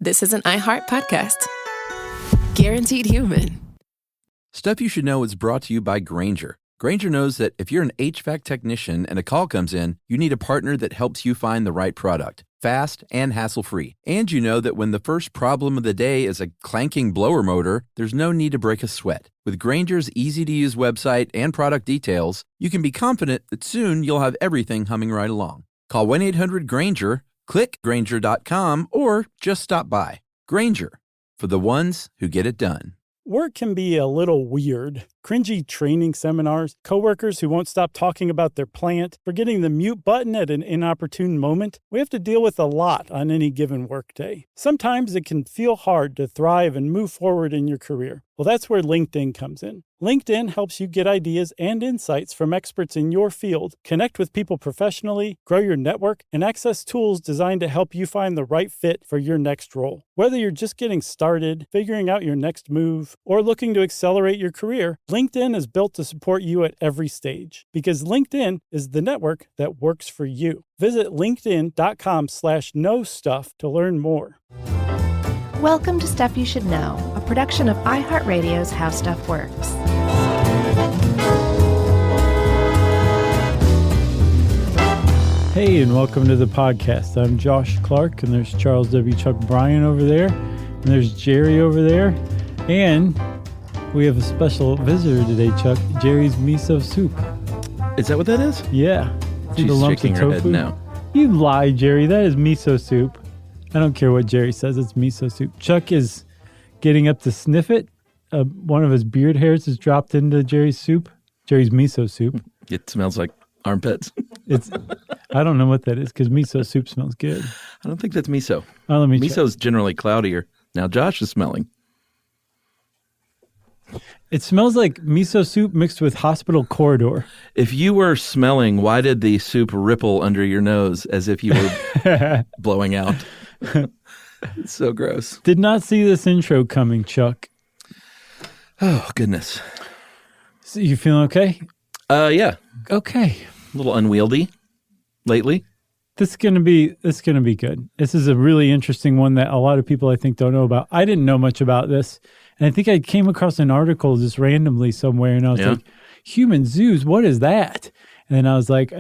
This is an iHeart podcast. Guaranteed human. Stuff You Should Know is brought to you by Grainger. Grainger knows that if you're an HVAC technician and a call comes in, you need a partner that helps you find the right product, fast and hassle-free. And you know that when the first problem of the day is a clanking blower motor, there's no need to break a sweat. With Grainger's easy-to-use website and product details, you can be confident that soon you'll have everything humming right along. Call 1-800-GRAINGER, click Grainger.com, or just stop by. Grainger, for the ones who get it done. Work can be a little weird. Cringy training seminars, coworkers who won't stop talking about their plant, forgetting the mute button at an inopportune moment. We have to deal with a lot on any given workday. Sometimes it can feel hard to thrive and move forward in your career. Well, that's where LinkedIn comes in. LinkedIn helps you get ideas and insights from experts in your field, connect with people professionally, grow your network, and access tools designed to help you find the right fit for your next role. Whether you're just getting started, figuring out your next move, or looking to accelerate your career, LinkedIn is built to support you at every stage, because LinkedIn is the network that works for you. Visit linkedin.com/knowstuff to learn more. Welcome to Stuff You Should Know, a production of iHeartRadio's How Stuff Works. Hey, and welcome to the podcast. I'm Josh Clark, and there's Charles W. Chuck Bryan over there, and there's Jerry over there, and we have a special visitor today, Chuck, Jerry's miso soup. Is that what that is? Yeah. She's shaking her head now. You lie, Jerry. That is miso soup. I don't care what Jerry says. It's miso soup. Chuck is getting up to sniff it. One of his beard hairs is dropped into Jerry's soup. Jerry's miso soup. It smells like armpits. I don't know what that is because miso soup smells good. I don't think that's miso. Oh, let me Miso is generally cloudier. Now Josh is smelling. It smells like miso soup mixed with hospital corridor. If you were smelling, why did the soup ripple under your nose as if you were blowing out? It's so gross. Did not see this intro coming, Chuck. Oh, goodness. So you feeling okay? Yeah. Okay. A little unwieldy lately. This is gonna be good. This is a really interesting one that a lot of people I think don't know about. I didn't know much about this. And I think I came across an article just randomly somewhere, and I was like, human zoos, what is that? And then I was like,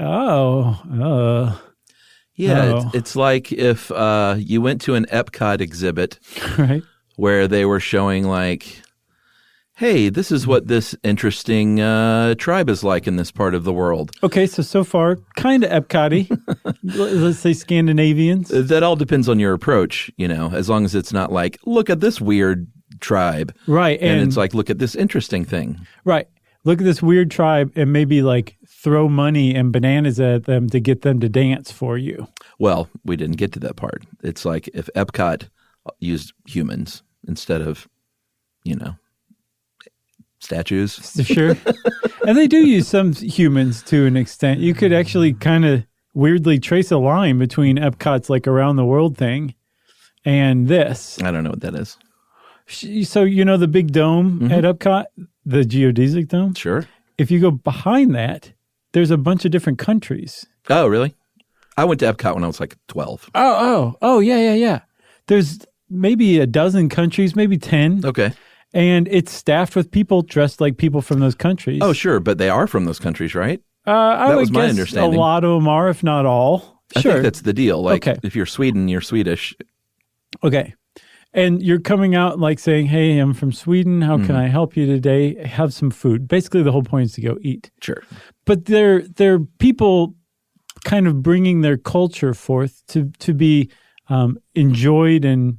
It's like if you went to an Epcot exhibit right, where they were showing like, hey, this is what this interesting tribe is like in this part of the world. Okay, so far, kind of Epcot-y. Let's say Scandinavians. That all depends on your approach, as long as it's not like, look at this weird tribe. Right. And it's like, look at this interesting thing. Right. Look at this weird tribe and maybe like throw money and bananas at them to get them to dance for you. Well, we didn't get to that part. It's like if Epcot used humans instead of, statues. Sure. And they do use some humans to an extent. You could actually kind of weirdly trace a line between Epcot's like around the world thing and this. I don't know what that is. So the big dome at Epcot, the geodesic dome? Sure. If you go behind that, there's a bunch of different countries. Oh, really? I went to Epcot when I was like 12. Oh, yeah. There's maybe a dozen countries, maybe 10. Okay. And it's staffed with people dressed like people from those countries. Oh, sure. But they are from those countries, right? I would was my guess understanding. A lot of them are, if not all. I think that's the deal. Like, okay. If you're Sweden, you're Swedish. Okay. And you're coming out like saying, hey, I'm from Sweden. How can I help you today? Have some food. Basically, the whole point is to go eat. Sure. But they're people kind of bringing their culture forth to be enjoyed and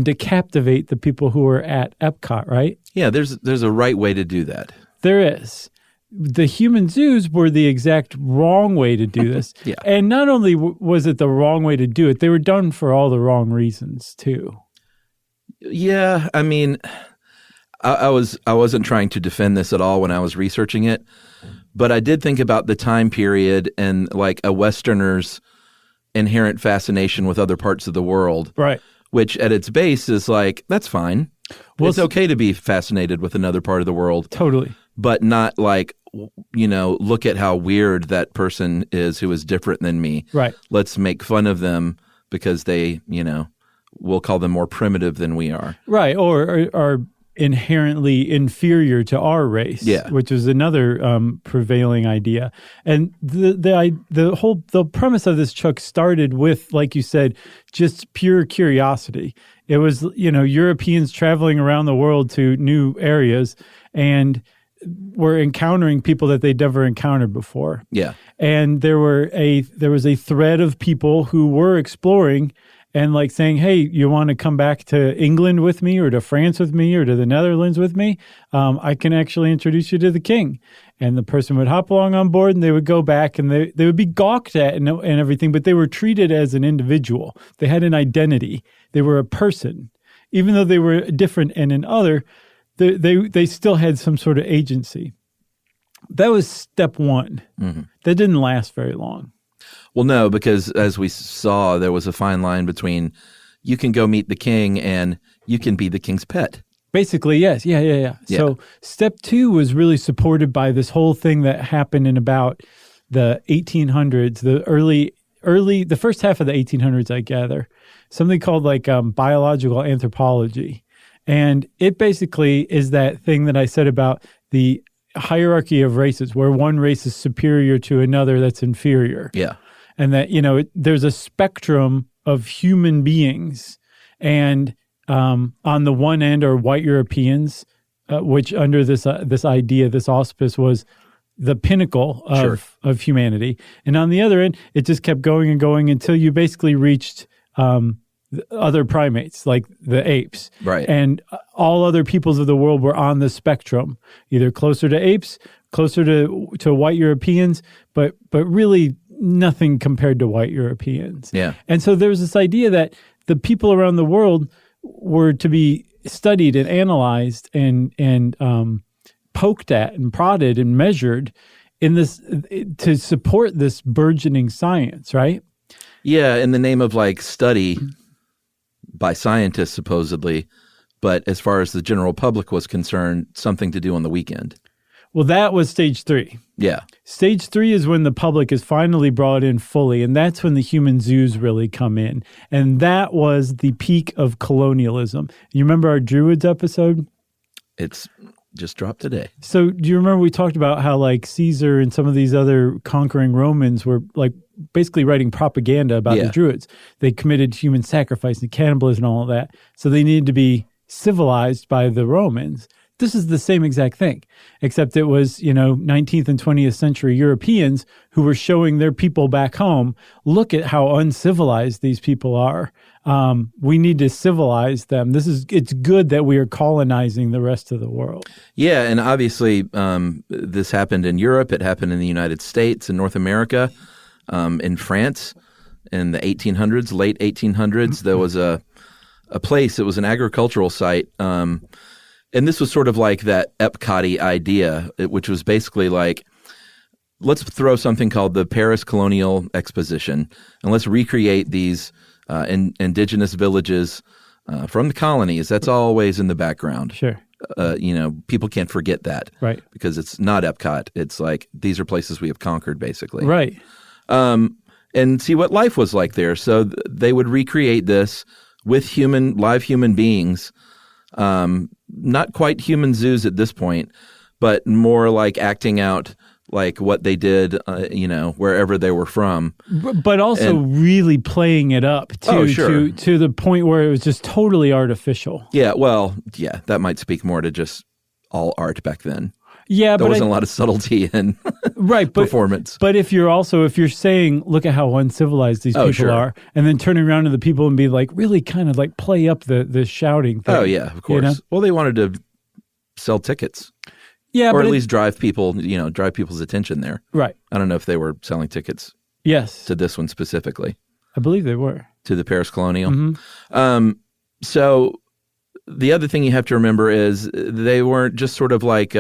to captivate the people who are at Epcot, right? Yeah, there's a right way to do that. There is. The human zoos were the exact wrong way to do this. Yeah. And not only was it the wrong way to do it, they were done for all the wrong reasons, too. Yeah, I mean, I wasn't trying to defend this at all when I was researching it, but I did think about the time period and like a Westerner's inherent fascination with other parts of the world. Right. Which at its base is like, that's fine. Well, it's okay to be fascinated with another part of the world. Totally. But not like, look at how weird that person is who is different than me. Right. Let's make fun of them because they, we'll call them more primitive than we are. Right, or are inherently inferior to our race, which is another prevailing idea. And the premise of this, Chuck, started with, like you said, just pure curiosity. It was, Europeans traveling around the world to new areas and were encountering people that they'd never encountered before. Yeah. And there was a thread of people who were exploring and like saying, hey, you want to come back to England with me or to France with me or to the Netherlands with me? I can actually introduce you to the king. And the person would hop along on board and they would go back and they would be gawked at and everything, but they were treated as an individual. They had an identity. They were a person. Even though they were different and an other, they still had some sort of agency. That was step one. Mm-hmm. That didn't last very long. Well, no, because as we saw, there was a fine line between you can go meet the king and you can be the king's pet. Basically, yes. Yeah. So step two was really supported by this whole thing that happened in about the 1800s, the first half of the 1800s, I gather, something called like biological anthropology. And it basically is that thing that I said about the hierarchy of races, where one race is superior to another that's inferior. Yeah. And that, there's a spectrum of human beings. And on the one end are white Europeans, which under this idea, this auspice was the pinnacle of humanity. And on the other end, it just kept going and going until you basically reached other primates, like the apes. Right. And all other peoples of the world were on the spectrum, either closer to apes, closer to white Europeans, but really nothing compared to white Europeans. Yeah. And so there was this idea that the people around the world were to be studied and analyzed and poked at and prodded and measured in this to support this burgeoning science, right? Yeah, in the name of like study by scientists supposedly, but as far as the general public was concerned, something to do on the weekend. Well, that was stage 3. Yeah. Stage 3 is when the public is finally brought in fully, and that's when the human zoos really come in. And that was the peak of colonialism. You remember our Druids episode? It's just dropped today. So do you remember we talked about how like Caesar and some of these other conquering Romans were like basically writing propaganda about the Druids? They committed human sacrifice and cannibalism and all of that. So they needed to be civilized by the Romans. This is the same exact thing, except it was, 19th and 20th century Europeans who were showing their people back home, look at how uncivilized these people are. We need to civilize them. It's good that we are colonizing the rest of the world. Yeah, and obviously this happened in Europe. It happened in the United States, in North America, in France in the 1800s, late 1800s. There was a place, it was an agricultural site, and this was sort of like that Epcot-y idea, which was basically like, let's throw something called the Paris Colonial Exposition, and let's recreate these indigenous villages from the colonies. That's always in the background. Sure. People can't forget that. Right. Because it's not Epcot. It's like, these are places we have conquered, basically. Right. And see what life was like there. So they would recreate this with live human beings, not quite human zoos at this point, but more like acting out like what they did, wherever they were from. But also really playing it up to the point where it was just totally artificial. Yeah, well, yeah, that might speak more to just all art back then. Yeah, there wasn't a lot of subtlety in performance. But if you're saying, look at how uncivilized these people are, and then turning around to the people and be like, really kind of like play up the shouting thing. Oh, yeah, of course. Well, they wanted to sell tickets. Yeah, or at least drive people's attention there. Right. I don't know if they were selling tickets. Yes. To this one specifically. I believe they were. To the Paris Colonial. Mm-hmm. So the other thing you have to remember is they weren't just sort of like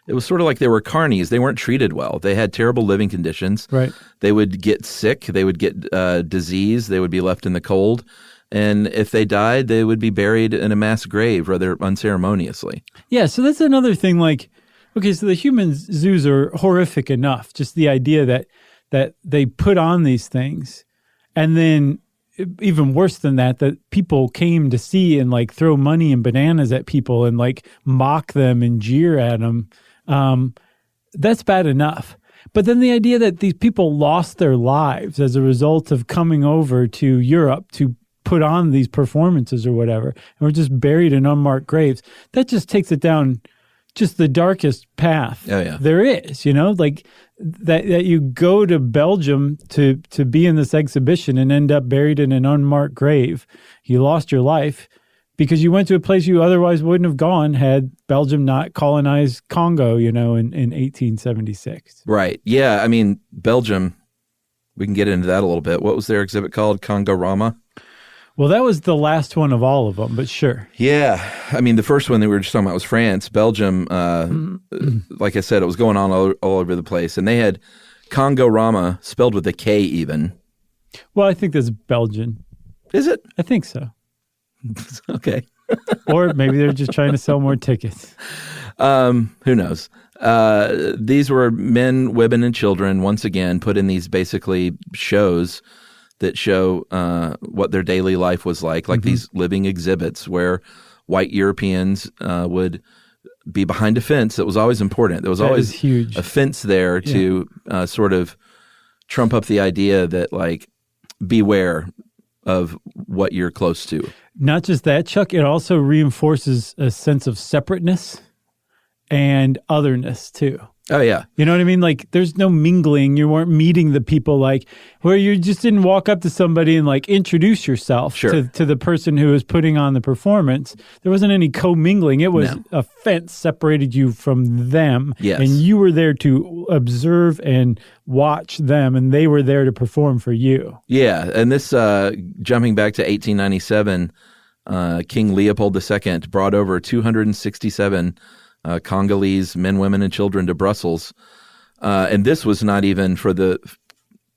it was sort of like they were carnies. They weren't treated well. They had terrible living conditions. Right. They would get sick. They would get disease. They would be left in the cold. And if they died, they would be buried in a mass grave rather unceremoniously. Yeah, so that's another thing. Like, okay, so the human zoos are horrific enough. Just the idea that they put on these things and then even worse than that people came to see and like throw money and bananas at people and like mock them and jeer at them. That's bad enough. But then the idea that these people lost their lives as a result of coming over to Europe to put on these performances or whatever, and were just buried in unmarked graves, that just takes it down just the darkest path there is, like that you go to Belgium to be in this exhibition and end up buried in an unmarked grave. You lost your life because you went to a place you otherwise wouldn't have gone had Belgium not colonized Congo, in 1876. Right. Yeah. I mean, Belgium, we can get into that a little bit. What was their exhibit called? Congo-rama? Well, that was the last one of all of them, but sure. Yeah. I mean, the first one that we were just talking about was France. Belgium, like I said, it was going on all over the place. And they had Congo-rama, spelled with a K even. Well, I think that's Belgian. Is it? I think so. Okay. Or maybe they're just trying to sell more tickets. Who knows? These were men, women, and children, once again, put in these basically shows that show what their daily life was like these living exhibits where white Europeans would be behind a fence. That was always important. There was always huge. A fence there to sort of trump up the idea that, like, beware of what you're close to. Not just that, Chuck, it also reinforces a sense of separateness and otherness, too. Oh, yeah. You know what I mean? Like, there's no mingling. You weren't meeting the people, like, where you just didn't walk up to somebody and, like, introduce yourself to the person who was putting on the performance. There wasn't any commingling. It was a fence separated you from them. Yes. And you were there to observe and watch them, and they were there to perform for you. Yeah. And this, jumping back to 1897, King Leopold II brought over 267 Congolese men, women, and children to Brussels. And this was not even for the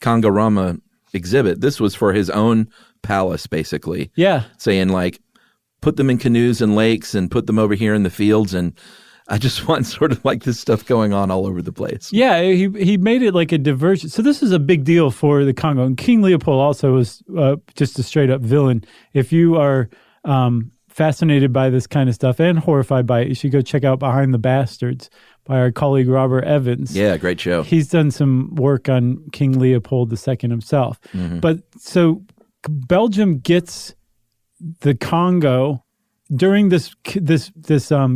Congo-rama exhibit. This was for his own palace, basically. Yeah. Saying, like, put them in canoes and lakes and put them over here in the fields. And I just want sort of like this stuff going on all over the place. Yeah, he made it like a diversion. So this is a big deal for the Congo. And King Leopold also was just a straight-up villain. If you are fascinated by this kind of stuff and horrified by it, you should go check out Behind the Bastards by our colleague Robert Evans. Yeah, great show. He's done some work on King Leopold II himself. Mm-hmm. But so Belgium gets the Congo during this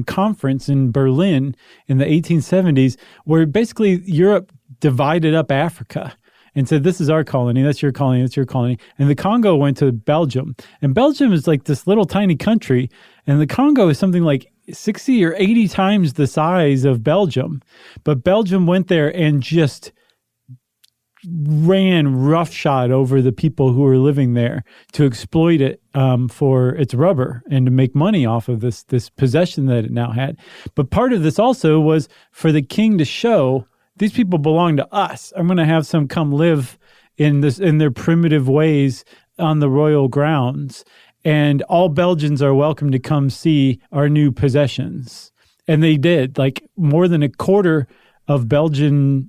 conference in Berlin in the 1870s, where basically Europe divided up Africa and said, this is our colony, that's your colony, that's your colony. And the Congo went to Belgium. And Belgium is like this little tiny country, and the Congo is something like 60 or 80 times the size of Belgium. But Belgium went there and just ran roughshod over the people who were living there to exploit it for its rubber and to make money off of this possession that it now had. But part of this also was for the king to show, these people belong to us. I'm going to have some come live in their primitive ways on the royal grounds, and all Belgians are welcome to come see our new possessions. And they did. Like, more than a quarter of Belgian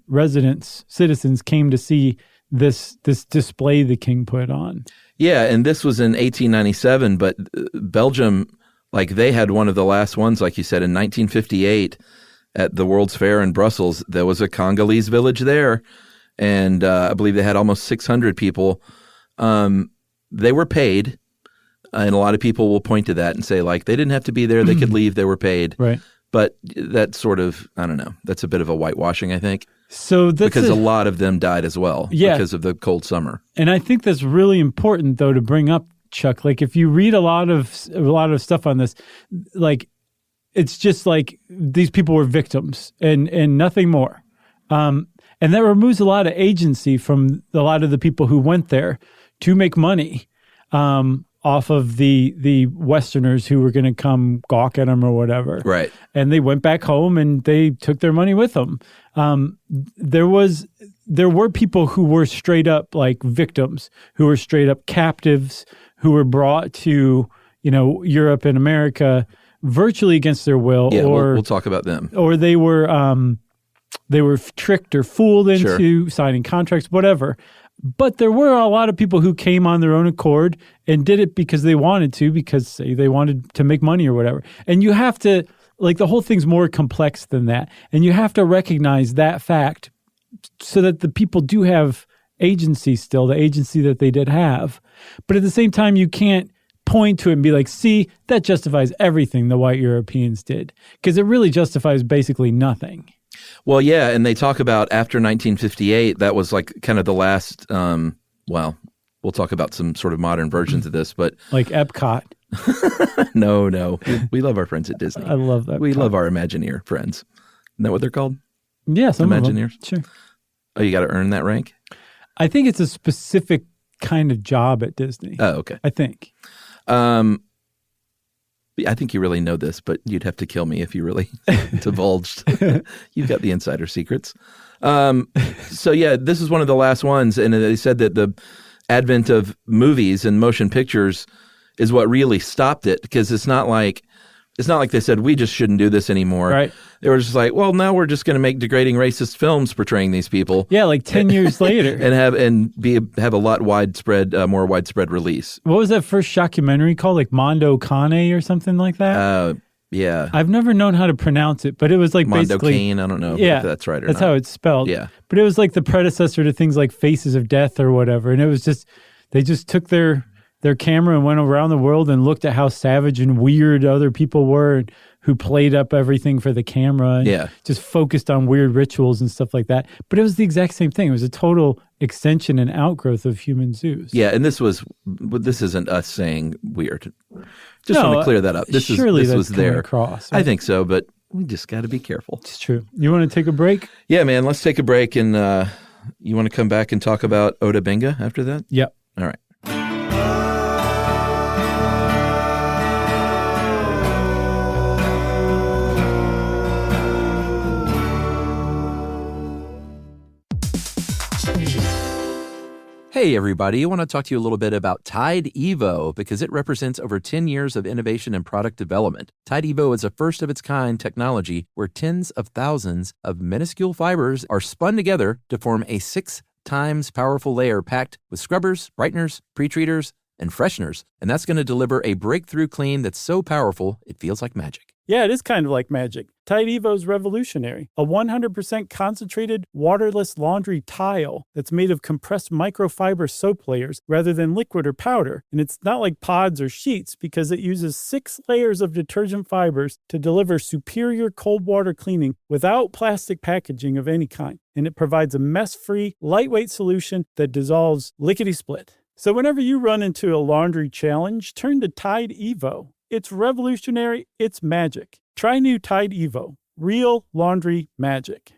citizens came to see this display the king put on. Yeah, and this was in 1897, but Belgium, like, they had one of the last ones, like you said, in 1958. At the World's Fair in Brussels, there was a Congolese village there, and I believe they had almost 600 people. They were paid, and a lot of people will point to that and say, like, they didn't have to be there, they could leave, they were paid. Right. But that's sort of, I don't know, that's a bit of a whitewashing, I think. So that's because a lot of them died as well because of the cold summer. And I think that's really important, though, to bring up, Chuck. Like, if you read a lot of stuff on this, like, it's just like these people were victims and nothing more. And that removes a lot of agency from a lot of the people who went there to make money off of the Westerners who were going to come gawk at them or whatever. Right. And they went back home and they took their money with them. There were people who were straight up like victims, who were straight up captives, who were brought to, Europe and America virtually against their will. Yeah, we'll talk about them. Or they were tricked or fooled into signing contracts, whatever. But there were a lot of people who came on their own accord and did it because they wanted to, because say they wanted to make money or whatever. And you have to, like, the whole thing's more complex than that. And you have to recognize that fact so that the people do have agency still, the agency that they did have. But at the same time, you can't point to it and be like, see, that justifies everything the white Europeans did. Because it really justifies basically nothing. Well, yeah, and they talk about after 1958, that was like kind of the last, well, we'll talk about some sort of modern versions of this, but... Like Epcot. No. We love our friends at Disney. I love that. We love our Imagineer friends. Isn't that what they're called? Yeah, some Imagineers? Of them. Sure. Oh, you got to earn that rank? I think it's a specific kind of job at Disney. Oh, okay. I think. I think you really know this, but you'd have to kill me if you really divulged. You've got the insider secrets. So yeah, this is one of the last ones. And they said that the advent of movies and motion pictures is what really stopped it, because it's not like they said, we just shouldn't do this anymore. Right. They were just like, well, now we're just going to make degrading racist films portraying these people. Yeah, like 10 years later. And have a lot more widespread release. What was that first documentary called? Like Mondo Cane or something like that? Yeah. I've never known how to pronounce it, but it was like Mondo basically... Cane, I don't know if that's right or that's not. how it's spelled. Yeah. But it was like the predecessor to things like Faces of Death or whatever. And it was just, they just took their camera and went around the world and looked at how savage and weird other people were and who played up everything for the camera and just focused on weird rituals and stuff like that. But it was the exact same thing. It was a total extension and outgrowth of human zoos. Yeah, and this isn't us saying weird. Just want to clear that up. This was there. Across, right? I think so, but we just got to be careful. It's true. You want to take a break? Yeah, man, let's take a break, and you want to come back and talk about Oda Benga after that? Yep. All right. Hey, everybody. I want to talk to you a little bit about Tide Evo because it represents over 10 years of innovation and product development. Tide Evo is a first-of-its-kind technology where tens of thousands of minuscule fibers are spun together to form a 6 times powerful layer packed with scrubbers, brighteners, pre-treaters, and fresheners. And that's going to deliver a breakthrough clean that's so powerful, it feels like magic. Yeah, it is kind of like magic. Tide Evo is revolutionary. A 100% concentrated, waterless laundry tile that's made of compressed microfiber soap layers rather than liquid or powder. And it's not like pods or sheets because it uses 6 layers of detergent fibers to deliver superior cold water cleaning without plastic packaging of any kind. And it provides a mess-free, lightweight solution that dissolves lickety-split. So whenever you run into a laundry challenge, turn to Tide Evo. It's revolutionary. It's magic. Try new Tide Evo. Real laundry magic.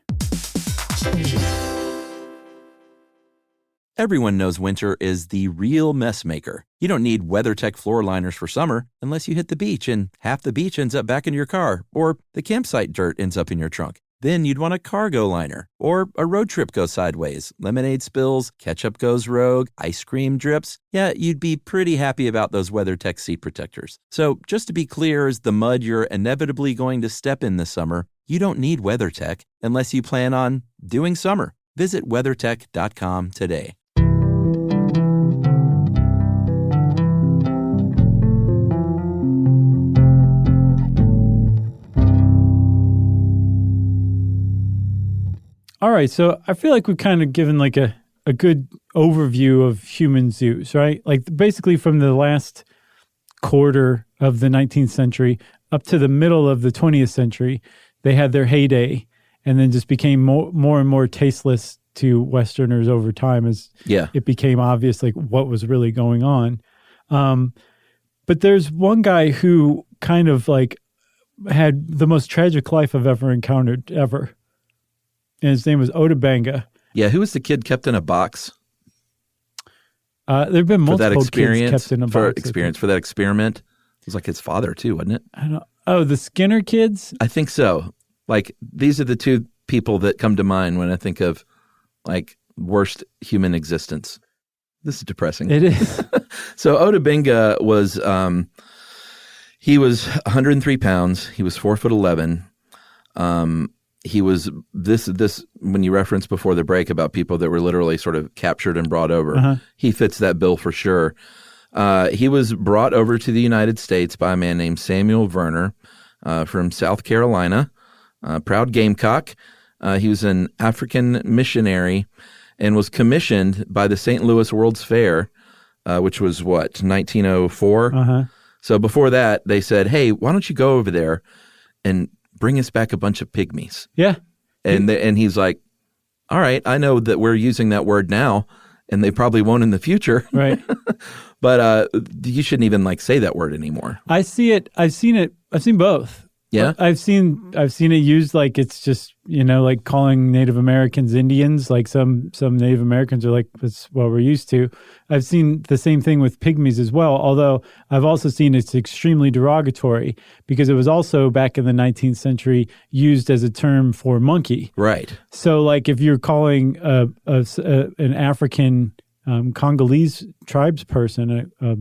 Everyone knows winter is the real mess maker. You don't need WeatherTech floor liners for summer unless you hit the beach and half the beach ends up back in your car, or the campsite dirt ends up in your trunk. Then you'd want a cargo liner, or a road trip goes sideways, lemonade spills, ketchup goes rogue, ice cream drips. Yeah, you'd be pretty happy about those WeatherTech seat protectors. So just to be clear, as the mud you're inevitably going to step in this summer, you don't need WeatherTech unless you plan on doing summer. Visit WeatherTech.com today. All right, so I feel like we've kind of given like a good overview of human zoos, right? Like basically from the last quarter of the 19th century up to the middle of the 20th century, they had their heyday and then just became more and more tasteless to Westerners over time as it became obvious like what was really going on. But there's one guy who kind of like had the most tragic life I've ever encountered ever. And his name was Oda Benga. Yeah, who was the kid kept in a box? There have been multiple kids kept in a box. For that experiment. It was like his father too, wasn't it? I don't know. Oh, the Skinner kids? I think so. Like these are the two people that come to mind when I think of like worst human existence. This is depressing. It is. So Oda Benga was, he was 103 pounds. He was 4'11". he was this when you referenced before the break about people that were literally sort of captured and brought over. He fits that bill for sure. He was brought over to the United States by a man named Samuel Verner from South Carolina, proud Gamecock. He was an African missionary and was commissioned by the St. Louis World's Fair, which was 1904? So before that, they said, hey, why don't you go over there and bring us back a bunch of pygmies? Yeah. And he's like, all right, I know that we're using that word now, and they probably won't in the future. Right. But you shouldn't even say that word anymore. I see it. I've seen both. Yeah. I've seen it used like it's just, like calling Native Americans Indians, like some Native Americans are like, that's what we're used to. I've seen the same thing with pygmies as well, although I've also seen it's extremely derogatory because it was also back in the 19th century used as a term for monkey. Right. So like if you're calling an African Congolese tribes person a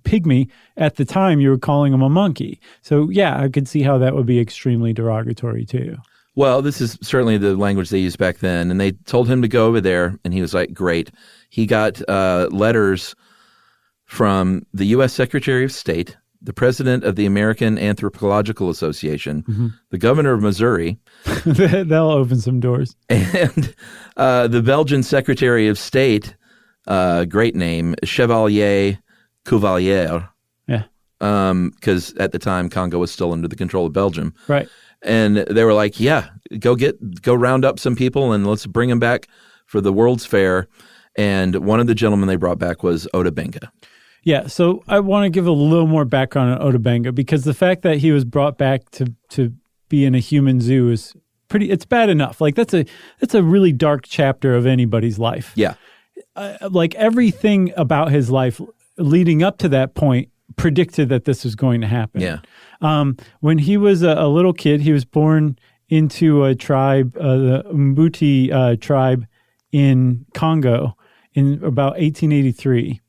pygmy, at the time you were calling him a monkey. So yeah, I could see how that would be extremely derogatory too. Well, this is certainly the language they used back then, and they told him to go over there, and he was like, great. He got letters from the U.S. Secretary of State, the president of the American Anthropological Association, the governor of Missouri. That'll open some doors. And the Belgian Secretary of State, great name, Chevalier Cuvalier. Yeah. Because at the time, Congo was still under the control of Belgium. Right. And they were like, yeah, go round up some people and let's bring them back for the World's Fair. And one of the gentlemen they brought back was Oda Benga. Yeah, so I want to give a little more background on Oda Benga because the fact that he was brought back to be in a human zoo is it's bad enough. Like that's a really dark chapter of anybody's life. Yeah. Like everything about his life leading up to that point predicted that this was going to happen. Yeah. When he was a little kid, he was born into a tribe, the Mbuti tribe in Congo in about 1883.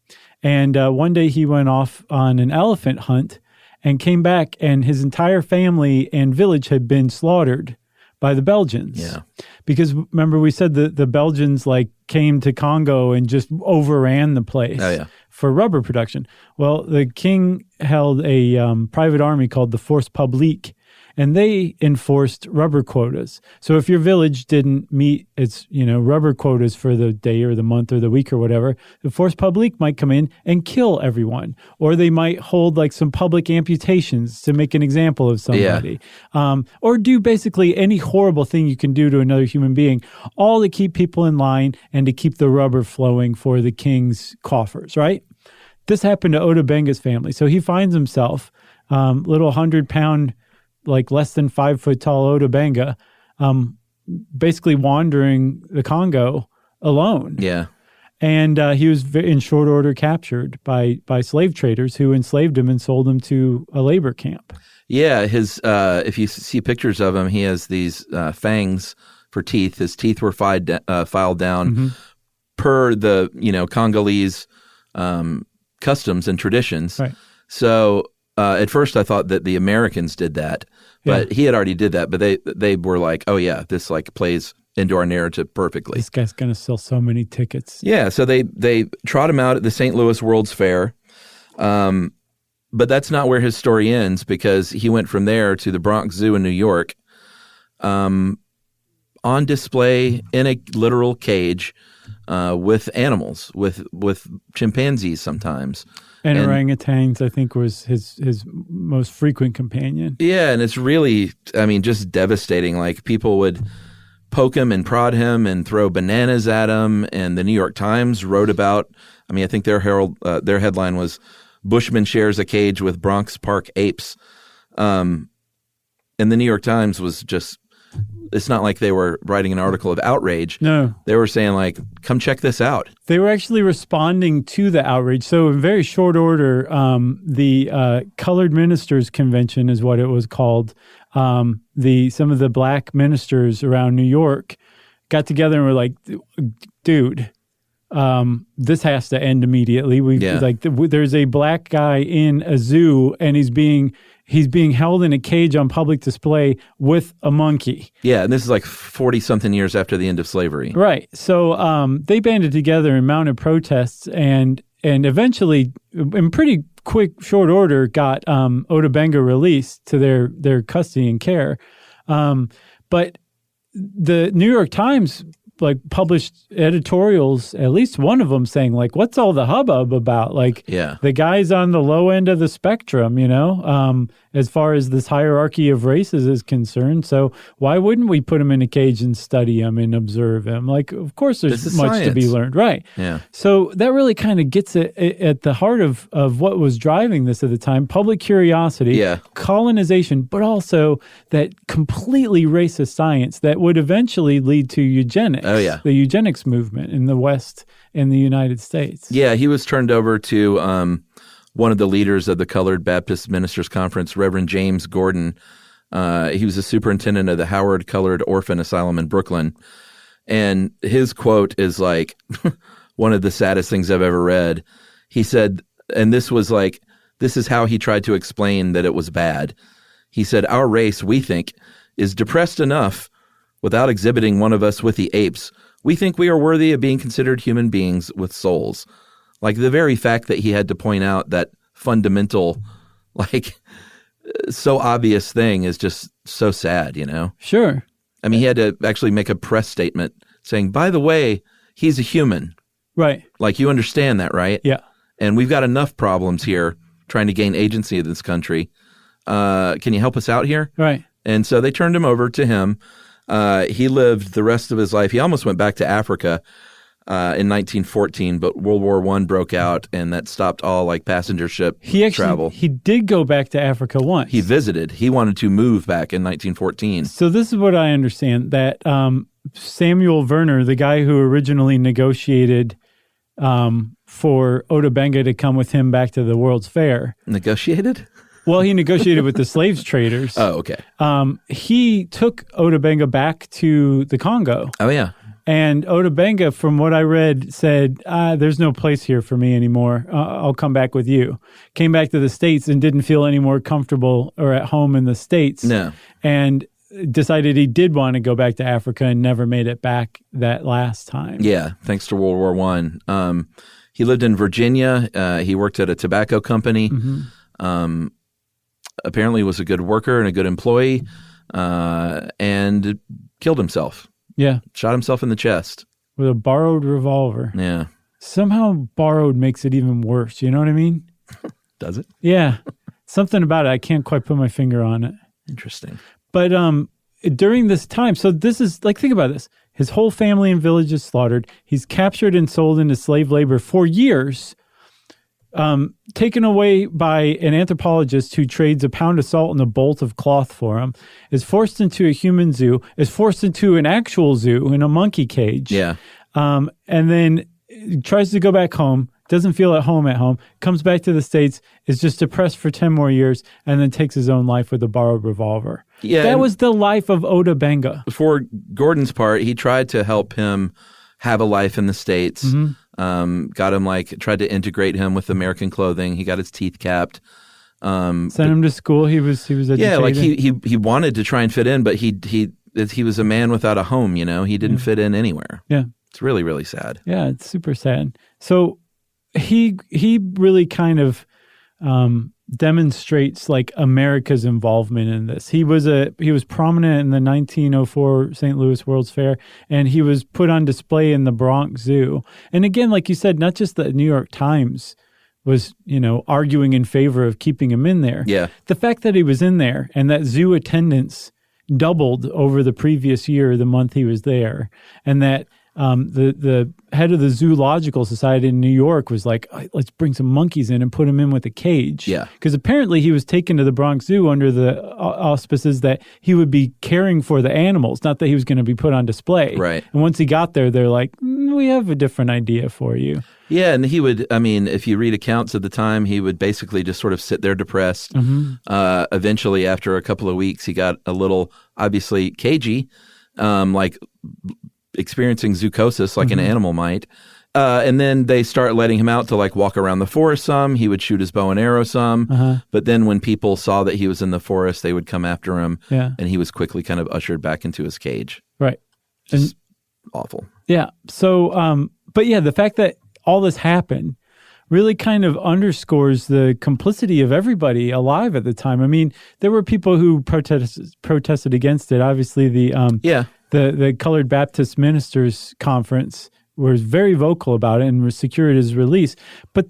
And one day he went off on an elephant hunt and came back, and his entire family and village had been slaughtered by the Belgians. Yeah. Because remember we said that the Belgians came to Congo and just overran the place. Oh, yeah. For rubber production. Well, the king held a private army called the Force Publique, and they enforced rubber quotas. So if your village didn't meet its, rubber quotas for the day or the month or the week or whatever, the Force Publique might come in and kill everyone. Or they might hold some public amputations to make an example of somebody. Yeah. Or do basically any horrible thing you can do to another human being, all to keep people in line and to keep the rubber flowing for the king's coffers, right? This happened to Oda Benga's family. So he finds himself, little 100-pound, less than 5 foot tall Oda Benga, basically wandering the Congo alone. Yeah. And he was in short order captured by slave traders who enslaved him and sold him to a labor camp. Yeah. His if you see pictures of him, he has these fangs for teeth. His teeth were filed down per the Congolese customs and traditions. Right. So at first I thought that the Americans did that, but he had already did that. But they were like, oh yeah, this plays into our narrative perfectly. This guy's going to sell so many tickets. Yeah. So they trot him out at the St. Louis World's Fair. But that's not where his story ends, because he went from there to the Bronx Zoo in New York, on display in a literal cage, with animals, with chimpanzees sometimes. And orangutans, I think, was his most frequent companion. Yeah, and it's really, just devastating. People would poke him and prod him and throw bananas at him. And the New York Times wrote about, I think their headline was, Bushman shares a cage with Bronx Park apes. And the New York Times was just, it's not like they were writing an article of outrage. No. They were saying, come check this out. They were actually responding to the outrage. So in very short order, the Colored Ministers Convention is what it was called. Some of the black ministers around New York got together and were like, dude, this has to end immediately. There's a black guy in a zoo, and he's being held in a cage on public display with a monkey. Yeah, and this is like 40-something years after the end of slavery. Right. So they banded together and mounted protests, and eventually, in pretty quick, short order, got Ota Benga released to their custody and care. But the New York Times published editorials, at least one of them saying what's all the hubbub about? The guy's on the low end of the spectrum, as far as this hierarchy of races is concerned. So why wouldn't we put him in a cage and study him and observe him? Of course there's much to be learned. Right. Yeah. So that really kind of gets at the heart of what was driving this at the time: public curiosity, colonization, but also that completely racist science that would eventually lead to eugenics. Oh, yeah. The eugenics movement in the West in the United States. Yeah, he was turned over to one of the leaders of the Colored Baptist Ministers Conference, Reverend James Gordon. He was the superintendent of the Howard Colored Orphan Asylum in Brooklyn. And his quote is one of the saddest things I've ever read. He said, and this is how he tried to explain that it was bad. He said, "Our race, we think, is depressed enough without exhibiting one of us with the apes. We think we are worthy of being considered human beings with souls." The very fact that he had to point out that fundamental, so obvious thing is just so sad, Sure. I mean, he had to actually make a press statement saying, by the way, he's a human. Right. You understand that, right? Yeah. And we've got enough problems here trying to gain agency in this country. Can you help us out here? Right. And so they turned him over to him. He lived the rest of his life. He almost went back to Africa in 1914, but World War I broke out, and that stopped all passenger ship travel. He did go back to Africa once. He visited. He wanted to move back in 1914. So this is what I understand, that Samuel Werner, the guy who originally negotiated for Ota Benga to come with him back to the World's Fair. Negotiated? Well, he negotiated with the slaves traders. Oh, okay. He took Ota Benga back to the Congo. Oh, yeah. And Ota Benga, from what I read, said, there's no place here for me anymore. I'll come back with you. Came back to the States and didn't feel any more comfortable or at home in the States. No. And decided he did want to go back to Africa and never made it back that last time. Yeah, thanks to World War I. He lived in Virginia. He worked at a tobacco company. Mm-hmm. Apparently was a good worker and a good employee, and killed himself. Yeah. Shot himself in the chest. With a borrowed revolver. Yeah. Somehow borrowed makes it even worse. You know what I mean? Does it? Yeah. Something about it. I can't quite put my finger on it. Interesting. But during this time, so this is, think about this. His whole family and village is slaughtered. He's captured and sold into slave labor for years. Taken away by an anthropologist who trades a pound of salt and a bolt of cloth for him, is forced into a human zoo, is forced into an actual zoo in a monkey cage. Yeah. And then tries to go back home, doesn't feel at home, comes back to the States, is just depressed for 10 more years, and then takes his own life with a borrowed revolver. Yeah. That was the life of Ota Benga. For Gordon's part, he tried to help him have a life in the States. Mm-hmm. Got him tried to integrate him with American clothing. He got his teeth capped. Sent him to school. He was educated. Yeah, he wanted to try and fit in, but he was a man without a home. He didn't fit in anywhere. Yeah, it's really, really sad. Yeah, it's super sad. So he really kind of demonstrates America's involvement in this. He was prominent in the 1904 St. Louis World's Fair, and he was put on display in the Bronx Zoo. And again, like you said, not just the New York Times was, arguing in favor of keeping him in there. Yeah. The fact that he was in there and that zoo attendance doubled over the previous year, the month he was there, and that the head of the Zoological Society in New York was like, let's bring some monkeys in and put them in with a cage. Yeah. Because apparently he was taken to the Bronx Zoo under the auspices that he would be caring for the animals, not that he was going to be put on display. Right. And once he got there, they're like, we have a different idea for you. Yeah, and he would, if you read accounts of the time, he would basically just sort of sit there depressed. Mm-hmm. Eventually, after a couple of weeks, he got a little, obviously, cagey, experiencing zoochosis like an animal might. And then they start letting him out to like walk around the forest some. He would shoot his bow and arrow some. But then when people saw that he was in the forest, they would come after him. Yeah. And he was quickly kind of ushered back into his cage. Right. Just awful. Yeah. So, but yeah, the fact that all this happened really kind of underscores the complicity of everybody alive at the time. I mean, there were people who protested against it. Obviously, the Colored Baptist Ministers Conference was very vocal about it and secured his release. But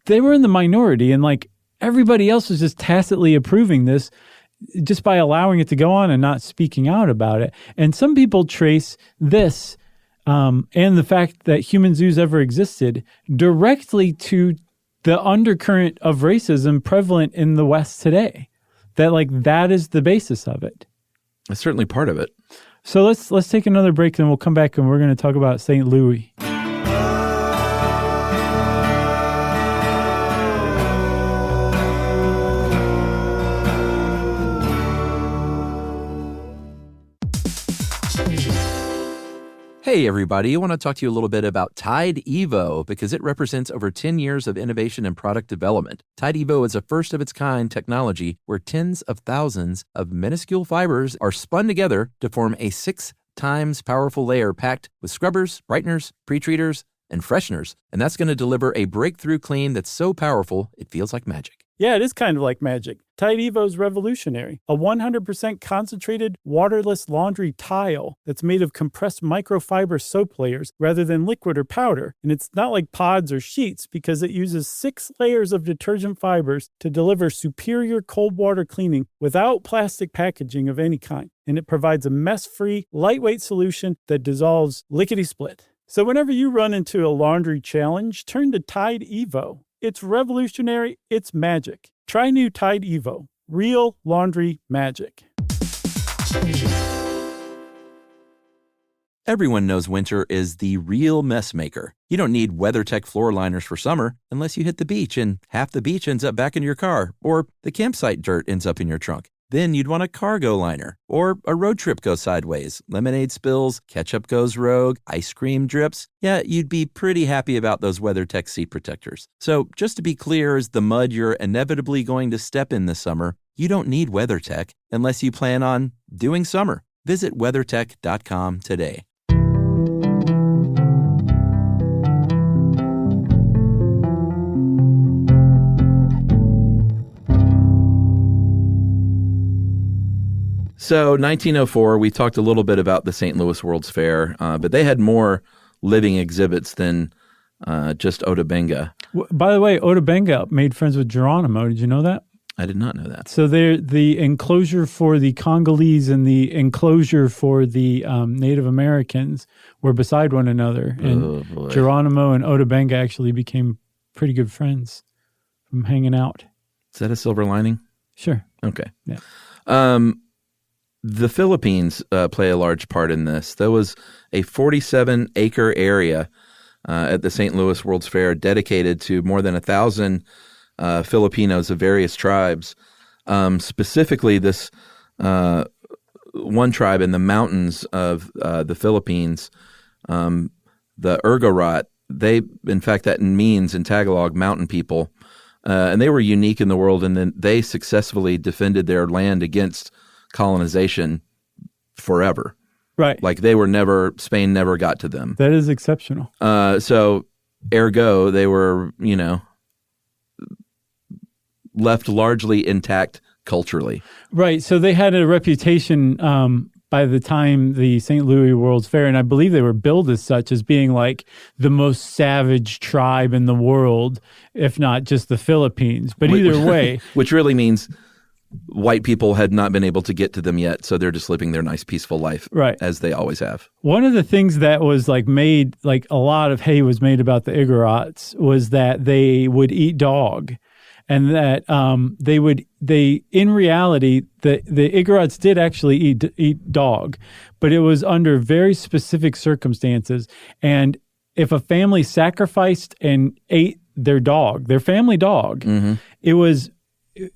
they were in the minority, and like everybody else was just tacitly approving this just by allowing it to go on and not speaking out about it. And some people trace this and the fact that human zoos ever existed directly to the undercurrent of racism prevalent in the West today. That is the basis of it. That's certainly part of it. So let's take another break, then we'll come back and we're going to talk about St. Louis. Hey, everybody. I want to talk to you a little bit about Tide Evo because it represents over 10 years of innovation and product development. Tide Evo is a first-of-its-kind technology where tens of thousands of minuscule fibers are spun together to form a 6 times powerful layer packed with scrubbers, brighteners, pre-treaters, and fresheners. And that's going to deliver a breakthrough clean that's so powerful, it feels like magic. Yeah, it is kind of like magic. Tide Evo is revolutionary. A 100% concentrated, waterless laundry tile that's made of compressed microfiber soap layers rather than liquid or powder. And it's not like pods or sheets because it uses 6 layers of detergent fibers to deliver superior cold water cleaning without plastic packaging of any kind. And it provides a mess-free, lightweight solution that dissolves lickety-split. So whenever you run into a laundry challenge, turn to Tide Evo. It's revolutionary. It's magic. Try new Tide Evo. Real laundry magic. Everyone knows winter is the real mess maker. You don't need WeatherTech floor liners for summer unless you hit the beach and half the beach ends up back in your car, or the campsite dirt ends up in your trunk. Then you'd want a cargo liner, or a road trip goes sideways, lemonade spills, ketchup goes rogue, ice cream drips. Yeah, you'd be pretty happy about those WeatherTech seat protectors. So just to be clear, as the mud you're inevitably going to step in this summer, you don't need WeatherTech unless you plan on doing summer. Visit WeatherTech.com today. So 1904, we talked a little bit about the St. Louis World's Fair, but they had more living exhibits than just Otabenga. By the way, Otabenga made friends with Geronimo. Did you know that? I did not know that. So the enclosure for the Congolese and the enclosure for the Native Americans were beside one another. And Geronimo and Otabenga actually became pretty good friends from hanging out. Is that a silver lining? Sure. Okay. Yeah. The Philippines play a large part in this. There was a 47-acre area at the St. Louis World's Fair dedicated to more than 1,000 Filipinos of various tribes. Specifically, this one tribe in the mountains of the Philippines, the Urgarot, in fact, that means in Tagalog, mountain people. And they were unique in the world, and then they successfully defended their land against colonization forever. Right. Like Spain never got to them. That is exceptional. So ergo, they were, left largely intact culturally. Right. So they had a reputation by the time the St. Louis World's Fair, and I believe they were billed as such, as being like the most savage tribe in the world, if not just the Philippines. But either way. Which really means white people had not been able to get to them yet, so they're just living their nice, peaceful life, right, as they always have. One of the things that was made, a lot of hay was made about the Igorots, was that they would eat dog, and that in reality, the Igorots did actually eat dog, but it was under very specific circumstances. And if a family sacrificed and ate their dog, their family dog, mm-hmm.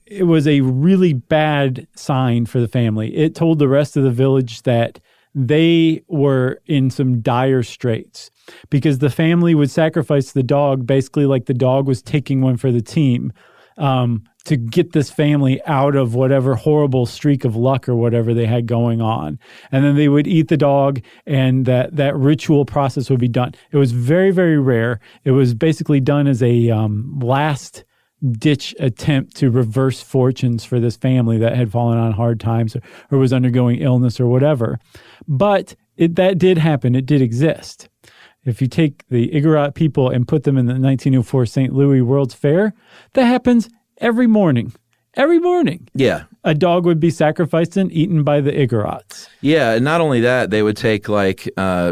It was a really bad sign for the family. It told the rest of the village that they were in some dire straits. because the family would sacrifice the dog, basically like the dog was taking one for the team, to get this family out of whatever horrible streak of luck or whatever they had going on. And then they would eat the dog, and that ritual process would be done. It was very, very rare. It was basically done as a last-ditch attempt to reverse fortunes for this family that had fallen on hard times or was undergoing illness or whatever. But that did happen. It did exist. If you take the Igorot people and put them in the 1904 St. Louis World's Fair, that happens every morning. Every morning. Yeah. A dog would be sacrificed and eaten by the Igorots. Yeah, and not only that, they would take like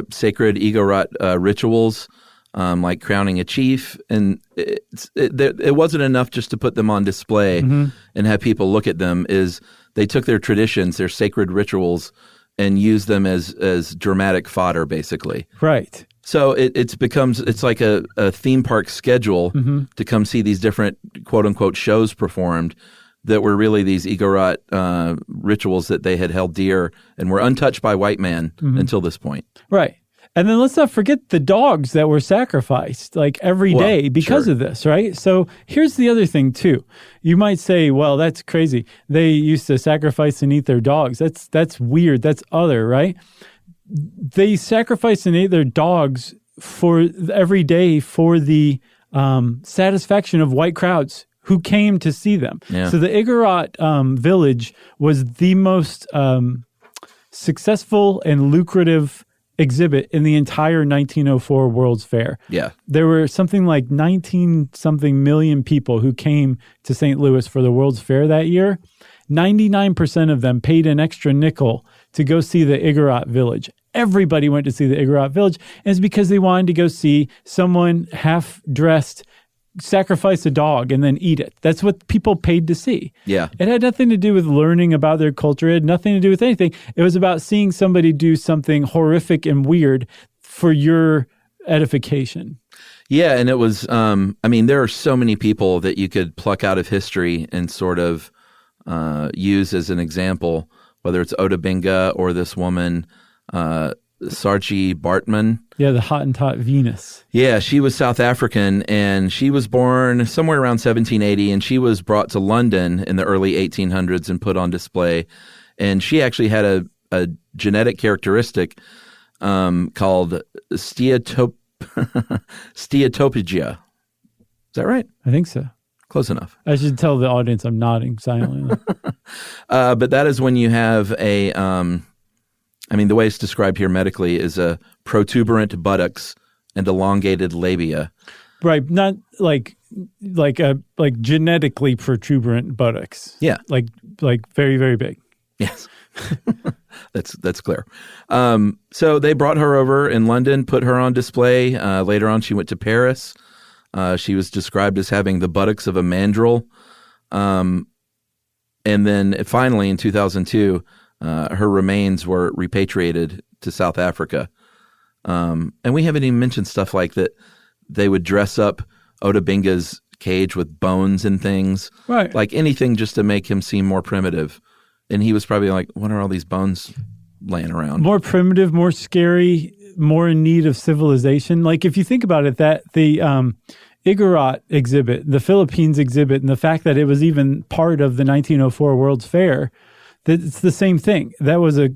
sacred Igorot rituals, like crowning a chief, and it wasn't enough just to put them on display and have people look at them. They took their traditions, their sacred rituals, and used them as dramatic fodder, basically. Right. So it's like a theme park schedule to come see these different quote unquote shows performed that were really these Igorot rituals that they had held dear and were untouched by white man until this point. Right. And then let's not forget the dogs that were sacrificed like every day because of this, right? So here's the other thing too. You might say, well, that's crazy. They used to sacrifice and eat their dogs. That's weird. That's other, right? They sacrificed and ate their dogs for every day for the satisfaction of white crowds who came to see them. Yeah. So the Igorot village was the most successful and lucrative exhibit in the entire 1904 World's Fair. Yeah. There were something like 19-something million people who came to St. Louis for the World's Fair that year. 99% of them paid an extra nickel to go see the Igorot village. Everybody went to see the Igorot village, and it's because they wanted to go see someone half-dressed sacrifice a dog and then eat it. That's what people paid to see. Yeah. It had nothing to do with learning about their culture. It had nothing to do with anything. It was about seeing somebody do something horrific and weird for your edification. Yeah, and it was, there are so many people that you could pluck out of history and sort of use as an example, whether it's Odabinga or this woman, Sarchi Bartman. Yeah, the Hottentot Venus. Yeah, she was South African, and she was born somewhere around 1780, and she was brought to London in the early 1800s and put on display. And she actually had a genetic characteristic called steatopegia. Is that right? I think so. Close enough. I should tell the audience I'm nodding silently. But that is when you have the way it's described here medically is a protuberant buttocks and elongated labia. Right, not like genetically protuberant buttocks. Yeah, like very, very big. Yes, that's clear. So they brought her over in London, put her on display. Later on, she went to Paris. She was described as having the buttocks of a mandrill. And then finally in 2002, her remains were repatriated to South Africa. And we haven't even mentioned stuff like that. They would dress up Odabinga's cage with bones and things. Right. Like anything just to make him seem more primitive. And he was probably like, what are all these bones laying around? More primitive, more scary, more in need of civilization. Like if you think about it, that the Igorot exhibit, the Philippines exhibit, and the fact that it was even part of the 1904 World's Fair, it's the same thing. That was a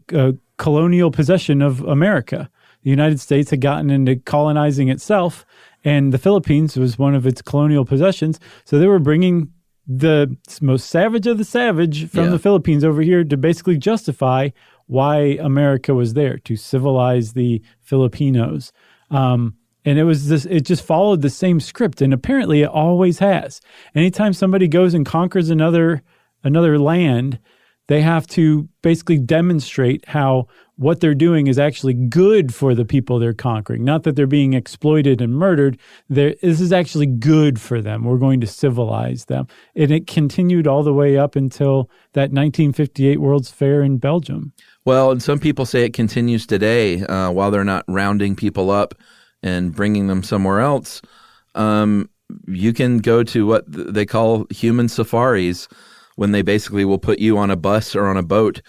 colonial possession of America. The United States had gotten into colonizing itself, and the Philippines was one of its colonial possessions. So they were bringing the most savage of the savage from the Philippines over here to basically justify why America was there, to civilize the Filipinos. And it just followed the same script, and apparently it always has. Anytime somebody goes and conquers another land, they have to basically demonstrate how what they're doing is actually good for the people they're conquering. Not that they're being exploited and murdered. This is actually good for them. We're going to civilize them. And it continued all the way up until that 1958 World's Fair in Belgium. Well, and some people say it continues today while they're not rounding people up and bringing them somewhere else. You can go to what they call human safaris, when they basically will put you on a bus or on a boat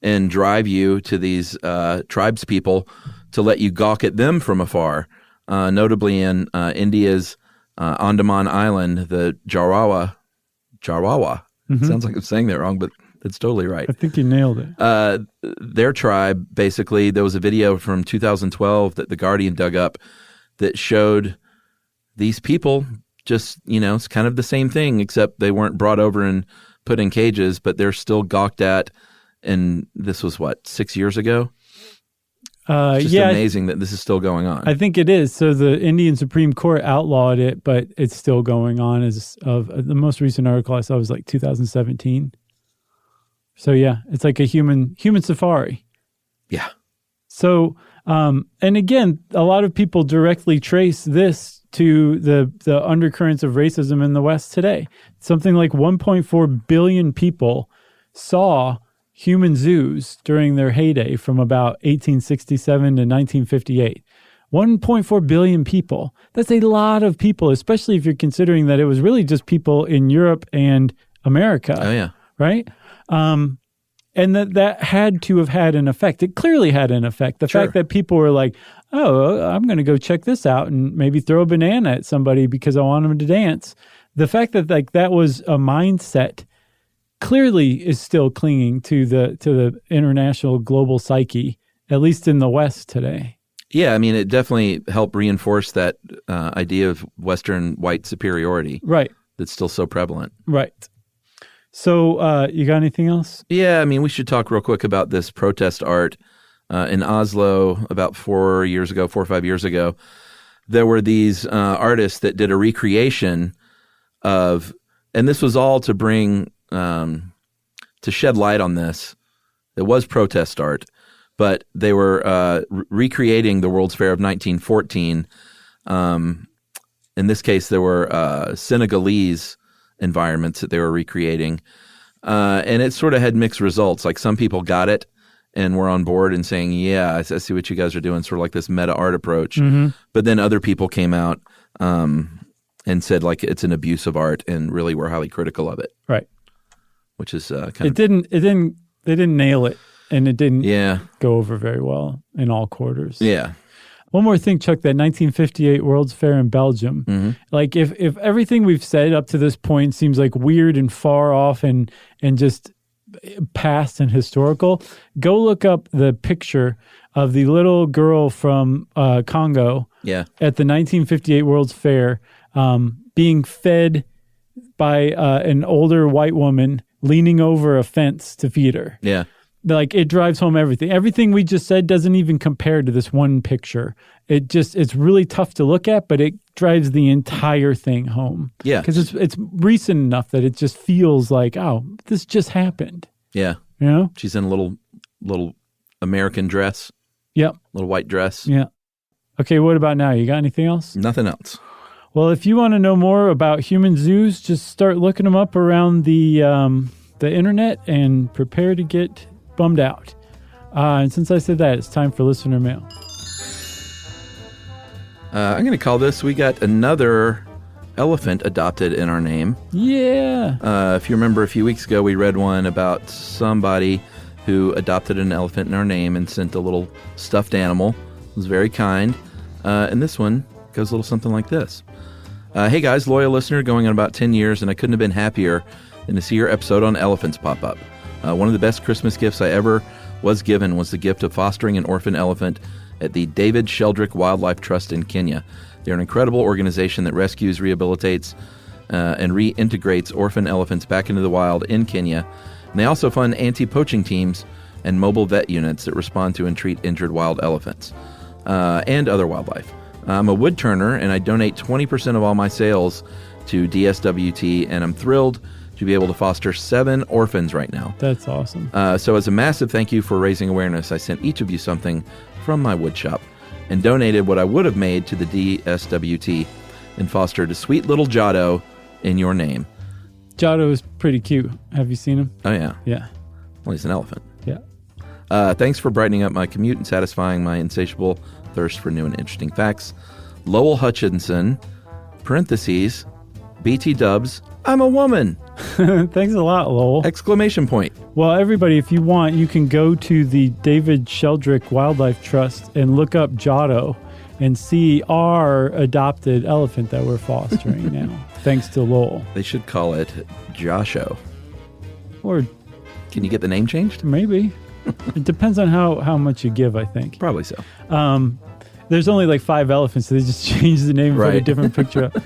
and drive you to these tribes people to let you gawk at them from afar. notably in India's Andaman Island, the Jarawa. Sounds like I'm saying that wrong, but it's totally right. I think you nailed it. Their tribe, basically, there was a video from 2012 that The Guardian dug up that showed these people just, it's kind of the same thing, except they weren't brought over and put in cages, but they're still gawked at. And this was, 6 years ago? It's just amazing that this is still going on. I think it is. So the Indian Supreme Court outlawed it, but it's still going on. As of the most recent article I saw was 2017. So yeah, it's like a human safari. Yeah. So and again, a lot of people directly trace this to the undercurrents of racism in the West today. Something like 1.4 billion people saw human zoos during their heyday from about 1867 to 1958. 1.4 billion people. That's a lot of people, especially if you're considering that it was really just people in Europe and America. Oh, yeah. Right? And that had to have had an effect. It clearly had an effect. The fact that people were like, oh, I'm going to go check this out and maybe throw a banana at somebody because I want them to dance. The fact that that was a mindset clearly is still clinging to the international global psyche, at least in the West today. Yeah, I mean, it definitely helped reinforce that idea of Western white superiority. Right. That's still so prevalent. Right. So you got anything else? Yeah, I mean, we should talk real quick about this protest art in Oslo about 4 or 5 years ago. There were these artists that did a recreation of, and this was all to bring to shed light on this. It was protest art, but they were recreating the World's Fair of 1914. In this case, there were Senegalese environments that they were recreating, and it sort of had mixed results. Like some people got it and were on board and saying, yeah, I see what you guys are doing, sort of like this meta art approach. Mm-hmm. But then other people came out and said like it's an abuse of art and really were highly critical of it. Right. Which is they didn't nail it, and it didn't go over very well in all quarters. Yeah. One more thing, Chuck, that 1958 World's Fair in Belgium. Mm-hmm. Like if everything we've said up to this point seems like weird and far off and just past and historical, go look up the picture of the little girl from Congo at the 1958 World's Fair being fed by an older white woman leaning over a fence to feed her. Yeah. Like it drives home everything. Everything we just said doesn't even compare to this one picture. It's really tough to look at, but it drives the entire thing home. Yeah. Because it's recent enough that it just feels like, oh, this just happened. Yeah. You know? She's in a little American dress. Yep. Little white dress. Yeah. Okay, what about now? You got anything else? Nothing else. Well, if you want to know more about human zoos, just start looking them up around the internet and prepare to get bummed out. And since I said that, it's time for listener mail. I'm going to call this, we got another elephant adopted in our name. Yeah. If you remember a few weeks ago, we read one about somebody who adopted an elephant in our name and sent a little stuffed animal. It was very kind. And this one goes a little something like this. Hey guys, loyal listener going on about 10 years, and I couldn't have been happier than to see your episode on elephants pop up. One of the best Christmas gifts I ever was given was the gift of fostering an orphan elephant at the David Sheldrick Wildlife Trust in Kenya. They're an incredible organization that rescues, rehabilitates, and reintegrates orphan elephants back into the wild in Kenya. And they also fund anti-poaching teams and mobile vet units that respond to and treat injured wild elephants and other wildlife. I'm a wood turner, and I donate 20% of all my sales to DSWT, and I'm thrilled to be able to foster 7 orphans right now. That's awesome. So as a massive thank you for raising awareness, I sent each of you something from my wood shop and donated what I would have made to the DSWT and fostered a sweet little Giotto in your name. Giotto is pretty cute. Have you seen him? Oh, yeah. Yeah. Well, he's an elephant. Yeah. Thanks for brightening up my commute and satisfying my insatiable thirst for new and interesting facts. Lowell Hutchinson, parentheses, BT Dubs, I'm a woman. Thanks a lot, Lowell. Exclamation point. Well, everybody, if you want, you can go to the David Sheldrick Wildlife Trust and look up Giotto, and see our adopted elephant that we're fostering now, thanks to Lowell. They should call it Josho. Or can you get the name changed? Maybe. It depends on how much you give, I think. Probably so. There's only like 5 elephants, so they just changed the name and put a different picture up.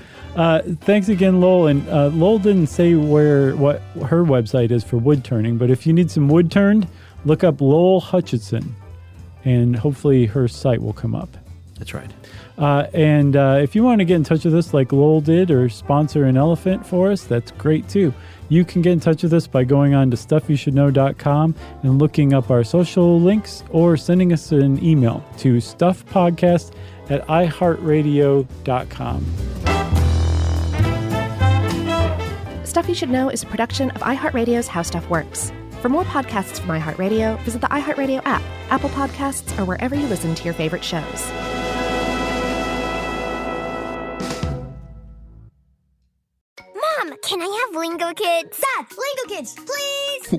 Thanks again, Lowell. And Lowell didn't say what her website is for wood turning, but if you need some wood turned, look up Lowell Hutchinson, and hopefully her site will come up. That's right. And if you want to get in touch with us like Lowell did or sponsor an elephant for us, that's great too. You can get in touch with us by going on to stuffyoushouldknow.com and looking up our social links or sending us an email to stuffpodcast@iheartradio.com. Stuff You Should Know is a production of iHeartRadio's How Stuff Works. For more podcasts from iHeartRadio, visit the iHeartRadio app, Apple Podcasts, or wherever you listen to your favorite shows. Mom, can I have Lingo Kids? Dad, Lingo Kids, please!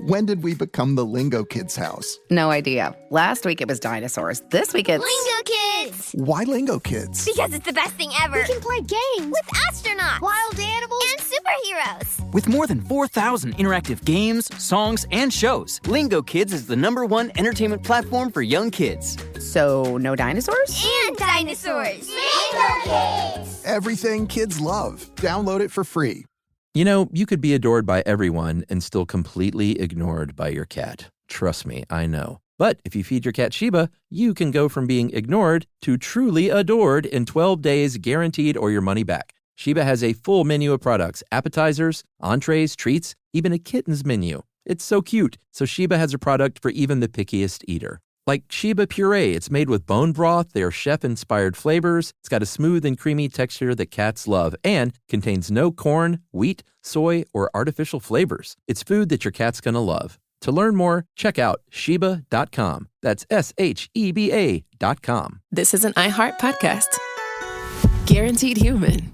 When did we become the Lingo Kids house? No idea. Last week it was dinosaurs. This week it's... Lingo Kids! Why Lingo Kids? Because it's the best thing ever. We can play games with astronauts, wild animals, and superheroes. With more than 4,000 interactive games, songs, and shows, Lingo Kids is the #1 entertainment platform for young kids. So, no dinosaurs? And dinosaurs! Lingo Kids! Everything kids love. Download it for free. You know, you could be adored by everyone and still completely ignored by your cat. Trust me, I know. But if you feed your cat Sheba, you can go from being ignored to truly adored in 12 days guaranteed or your money back. Sheba has a full menu of products, appetizers, entrees, treats, even a kitten's menu. It's so cute, so Sheba has a product for even the pickiest eater. Like Sheba Puree, it's made with bone broth, they are chef-inspired flavors, it's got a smooth and creamy texture that cats love, and contains no corn, wheat, soy, or artificial flavors. It's food that your cat's gonna love. To learn more, check out Sheba.com. That's SHEBA.com. This is an iHeart podcast. Guaranteed human.